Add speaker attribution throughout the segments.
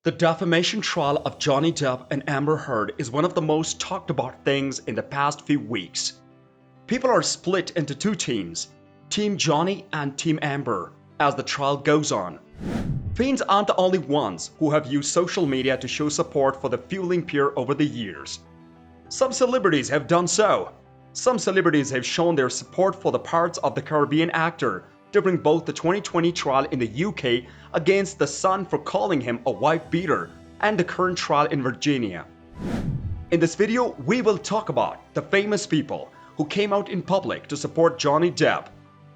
Speaker 1: The defamation trial of Johnny Depp and Amber Heard is one of the most talked about things in the past few weeks. People are split into two teams, Team Johnny and Team Amber, as the trial goes on. Fans aren't the only ones who have used social media to show support for the feuding pair over the years. Some celebrities have done so. Some celebrities have shown their support for the Pirates of the Caribbean actor during both the 2020 trial in the UK against the Sun for calling him a wife beater and the current trial in Virginia. In this video, we will talk about the famous people who came out in public to support Johnny Depp.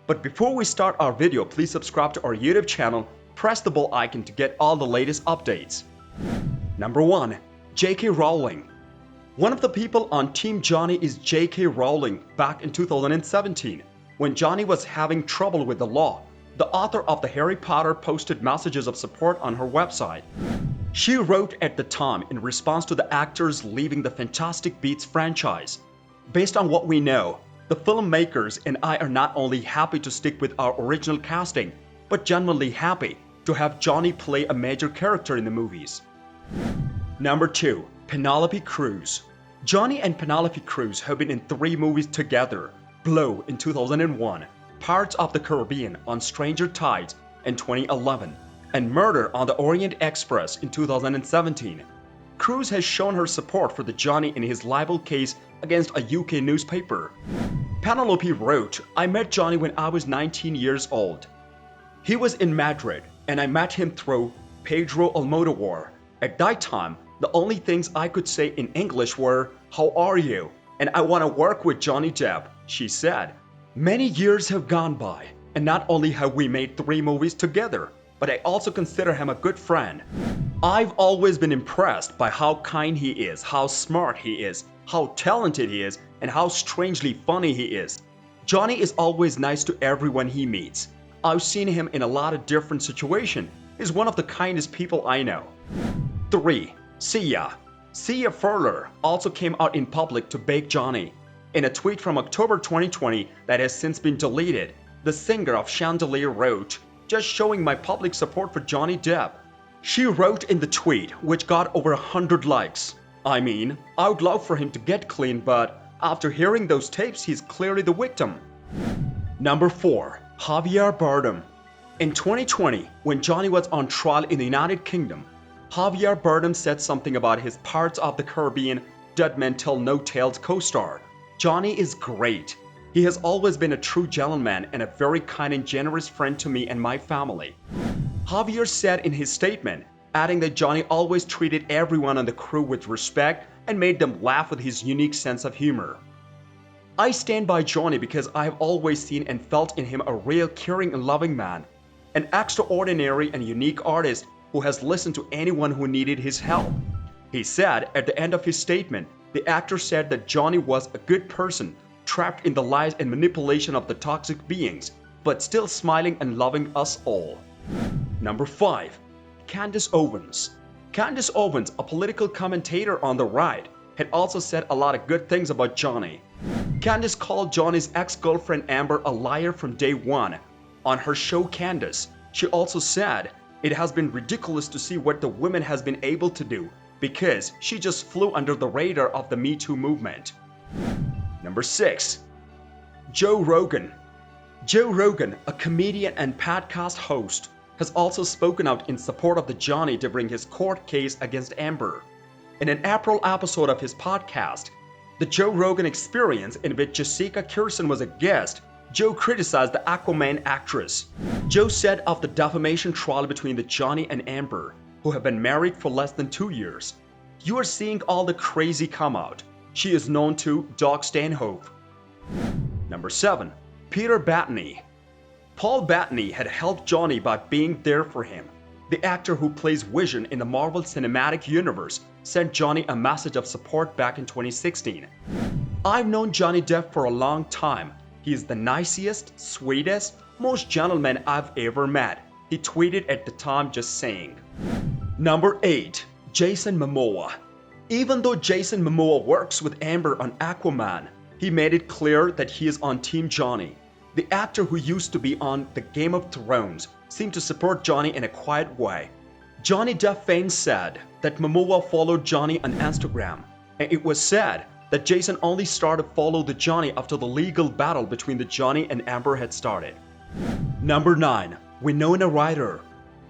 Speaker 1: But before we start our video, please subscribe to our YouTube channel, press the bell icon to get all the latest updates. Number 1. J.K. Rowling. One of the people on Team Johnny is J.K. Rowling back in 2017. When Johnny was having trouble with the law, the author of the Harry Potter posted messages of support on her website. She wrote at the time in response to the actors leaving the Fantastic Beasts franchise. Based on what we know, the filmmakers and I are not only happy to stick with our original casting, but genuinely happy to have Johnny play a major character in the movies. Number 2. Penelope Cruz. Johnny and Penelope Cruz have been in 3 movies together: Blow in 2001, Pirates of the Caribbean on Stranger Tides in 2011, and Murder on the Orient Express in 2017. Cruz has shown her support for the Johnny in his libel case against a UK newspaper. Penelope wrote, "I met Johnny when I was 19 years old. He was in Madrid, and I met him through Pedro Almodovar. At that time, the only things I could say in English were, 'How are you?' and 'I want to work with Johnny Depp,'" she said. Many years have gone by, and not only have we made 3 movies together, but I also consider him a good friend. I've always been impressed by how kind he is, how smart he is, how talented he is, and how strangely funny he is. Johnny is always nice to everyone he meets. I've seen him in a lot of different situations. He's one of the kindest people I know. 3. Sia. Sia Furler also came out in public to beg Johnny. In a tweet from October 2020 that has since been deleted, the singer of Chandelier wrote, "Just showing my public support for Johnny Depp." She wrote in the tweet, which got over 100 likes, "I mean, I would love for him to get clean, but after hearing those tapes, he's clearly the victim." Number 4. Javier Bardem. In 2020, when Johnny was on trial in the United Kingdom, Javier Bardem said something about his Pirates of the Caribbean Dead Men Tell No Tales co-star. "Johnny is great. He has always been a true gentleman and a very kind and generous friend to me and my family." Javier said in his statement, adding that Johnny always treated everyone on the crew with respect and made them laugh with his unique sense of humor. "I stand by Johnny because I have always seen and felt in him a real caring and loving man, an extraordinary and unique artist who has listened to anyone who needed his help." He said at the end of his statement, the actor said that Johnny was a good person, trapped in the lies and manipulation of the toxic beings, but still smiling and loving us all. Number 5. Candace Owens. Candace Owens, a political commentator on the right, had also said a lot of good things about Johnny. Candace called Johnny's ex-girlfriend Amber a liar from day one. On her show Candace, she also said, "It has been ridiculous to see what the woman has been able to do because she just flew under the radar of the Me Too movement." Number 6. Joe Rogan. Joe Rogan, a comedian and podcast host, has also spoken out in support of the Johnny during his court case against Amber. In an April episode of his podcast, The Joe Rogan Experience, in which Jessica Kirson was a guest, Joe criticized the Aquaman actress. Joe said of the defamation trial between the Johnny and Amber, who have been married for less than 2 years, "You are seeing all the crazy come out. She is known to Doug Stanhope." Number 7. Peter Bettany. Paul Bettany had helped Johnny by being there for him. The actor who plays Vision in the Marvel Cinematic Universe sent Johnny a message of support back in 2016. "I've known Johnny Depp for a long time. He is the nicest, sweetest, most gentleman I've ever met," he tweeted at the time, just saying. Number 8. Jason Momoa. Even though Jason Momoa works with Amber on Aquaman, he made it clear that he is on Team Johnny. The actor who used to be on the Game of Thrones seemed to support Johnny in a quiet way. Johnny Depp fans said that Momoa followed Johnny on Instagram, and it was said that Jason only started to follow the Johnny after the legal battle between the Johnny and Amber had started. Number 9. Winona Ryder.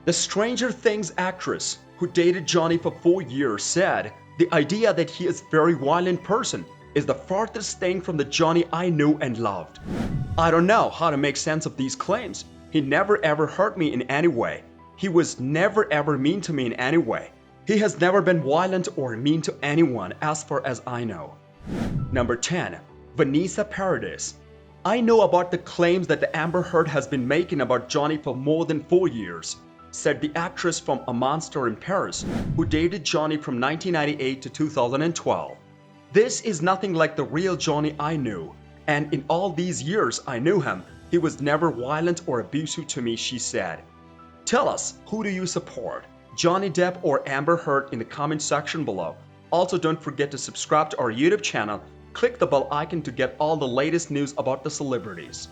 Speaker 1: The Stranger Things actress who dated Johnny for 4 years said the idea that he is a very violent person is the farthest thing from the Johnny I knew and loved. I don't know how to make sense of these claims. He never ever hurt me in any way. He was never ever mean to me in any way. He has never been violent or mean to anyone as far as I know. Number 10. Vanessa Paradis. I know about the claims that the Amber Heard has been making about Johnny for more than 4 years, said the actress from A Monster in Paris who dated Johnny from 1998 to 2012. This is nothing like the real Johnny I knew, and in all these years I knew him, he was never violent or abusive to me, she said. Tell us, who do you support, Johnny Depp or Amber Heard, in the comment section below. Also, don't forget to subscribe to our YouTube channel. Click the bell icon to get all the latest news about the celebrities.